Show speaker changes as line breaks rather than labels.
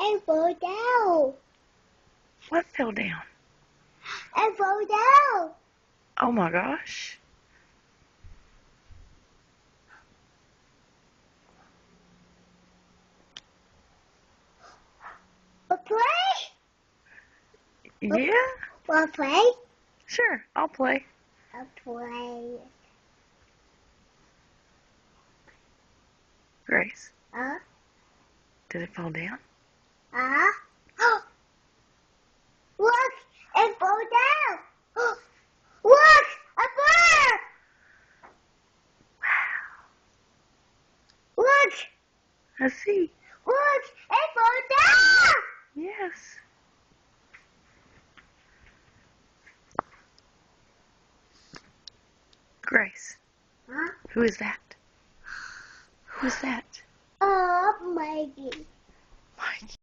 It fell down.
What fell down?
It fell down.
Oh my gosh.
Wanna play?
Yeah?
Wanna play?
Sure, I'll play.
I'll play.
Grace,
Uh,
did it fall down?
Look! It fell down! Look! A bird! Look!
I see.
Look! It fell down!
Yes. Grace,
Huh?
who is that? Who is that?
Oh, Maggie.